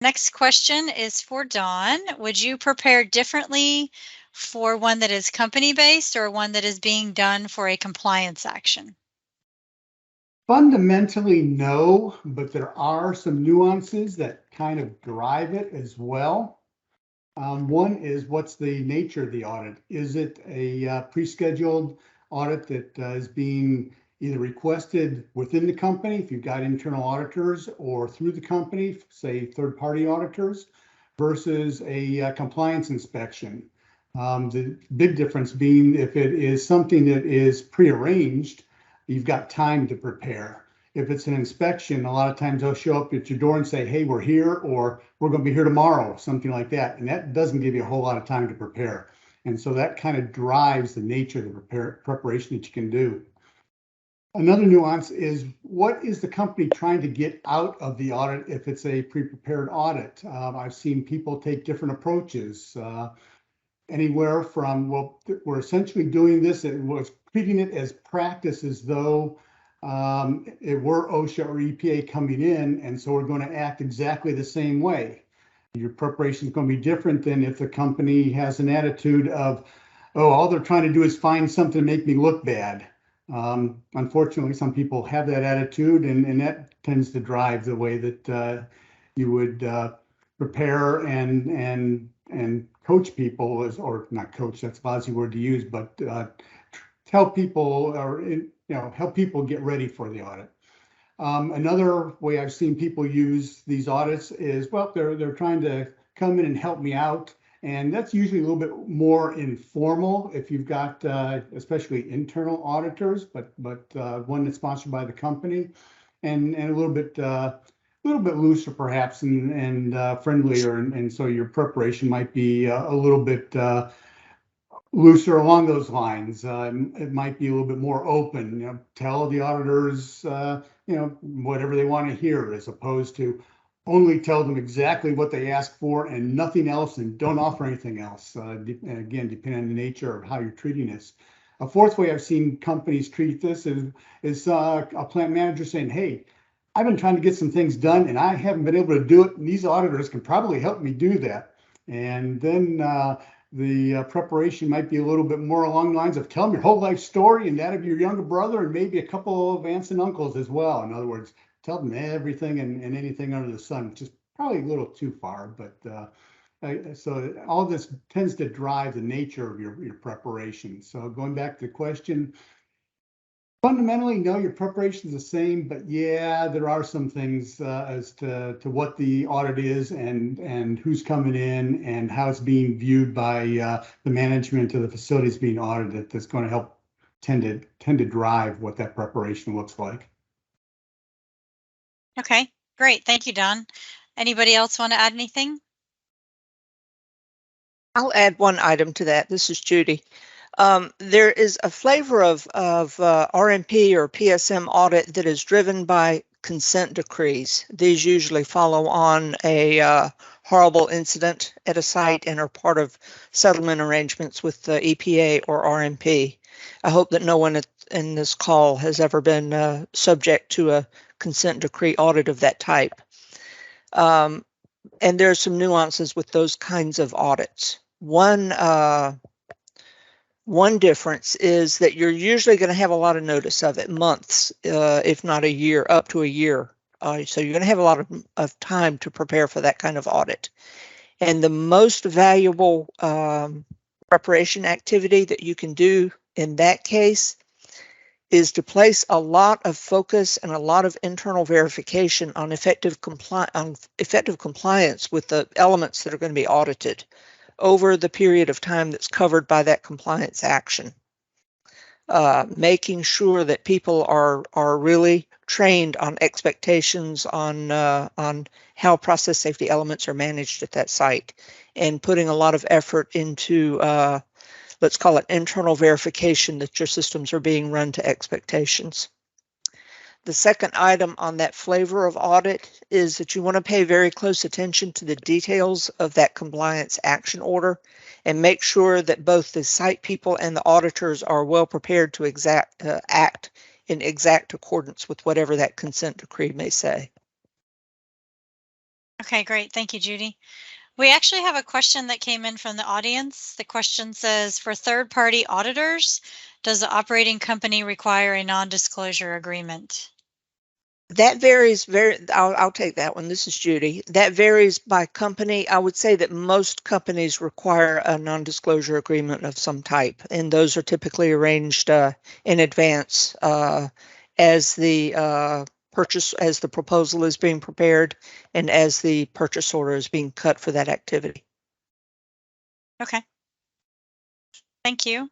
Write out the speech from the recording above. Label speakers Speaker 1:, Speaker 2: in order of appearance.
Speaker 1: Next question is for Dawn. Would you prepare differently for one that is company-based or one that is being done for a compliance action?
Speaker 2: Fundamentally, no, but there are some nuances that kind of drive it as well. One is, what's the nature of the audit? Is it a pre-scheduled audit that is being either requested within the company, if you've got internal auditors, or through the company, say third-party auditors, versus a compliance inspection? The big difference being, if it is something that is prearranged, you've got time to prepare. If it's an inspection, a lot of times they'll show up at your door and say, hey, we're here, or we're going to be here tomorrow, something like that. And that doesn't give you a whole lot of time to prepare. And so that kind of drives the nature of the preparation that you can do. Another nuance is, what is the company trying to get out of the audit if it's a pre-prepared audit? I've seen people take different approaches. Anywhere from, well, we're essentially doing this, and we're treating it as practice as though it were OSHA or EPA coming in, and so we're going to act exactly the same way. Your preparation is going to be different than if the company has an attitude of, oh, all they're trying to do is find something to make me look bad. Unfortunately, some people have that attitude, and that tends to drive the way that you would prepare and coach people, or not coach, that's a lousy word to use, but tell people, or help people get ready for the audit. Another way I've seen people use these audits is, well, they're trying to come in and help me out, and that's usually a little bit more informal if you've got especially internal auditors, but one that's sponsored by the company, and a little bit looser perhaps, and friendlier, and so your preparation might be a little bit looser along those lines. It might be a little bit more open. Tell the auditors whatever they want to hear, as opposed to only tell them exactly what they ask for and nothing else, and don't offer anything else. Again, depending on the nature of how you're treating this. A fourth way I've seen companies treat this is a plant manager saying, hey, I've been trying to get some things done and I haven't been able to do it, and these auditors can probably help me do that. And then the preparation might be a little bit more along the lines of, tell them your whole life story and that of your younger brother, and maybe a couple of aunts and uncles as well. In other words, tell them everything and anything under the sun, which is probably a little too far, but so all this tends to drive the nature of your preparation. So going back to the question, fundamentally, no, your preparation is the same, but yeah, there are some things as to what the audit is, and who's coming in, and how it's being viewed by the management of the facilities being audited, that's going to help tend to drive what that preparation looks like.
Speaker 1: Okay, great. Thank you, Don. Anybody else want to add anything?
Speaker 3: I'll add one item to that. This is Judy. There is a flavor of RMP or PSM audit that is driven by consent decrees. These usually follow on a horrible incident at a site and are part of settlement arrangements with the EPA or RMP. I hope that no one in this call has ever been subject to a consent decree audit of that type. And there are some nuances with those kinds of audits. One difference is that you're usually going to have a lot of notice of it, months, if not a year, up to a year. So you're going to have a lot of time to prepare for that kind of audit. And the most valuable preparation activity that you can do in that case is to place a lot of focus and a lot of internal verification on effective compliance with the elements that are going to be audited over the period of time that's covered by that compliance action. Making sure that people are really trained on expectations on how process safety elements are managed at that site, and putting a lot of effort into let's call it internal verification that your systems are being run to expectations. The second item on that flavor of audit is that you want to pay very close attention to the details of that compliance action order, and make sure that both the site people and the auditors are well prepared to act in exact accordance with whatever that consent decree may say.
Speaker 1: Okay, great. Thank you, Judy. We actually have a question that came in from the audience. The question says, for third-party auditors, does the operating company require a non-disclosure agreement?
Speaker 3: That varies I'll take that one. This is Judy. That varies by company. I would say that most companies require a non-disclosure agreement of some type, and those are typically arranged in advance as the as the proposal is being prepared and as the purchase order is being cut for that activity.
Speaker 1: Okay. Thank you.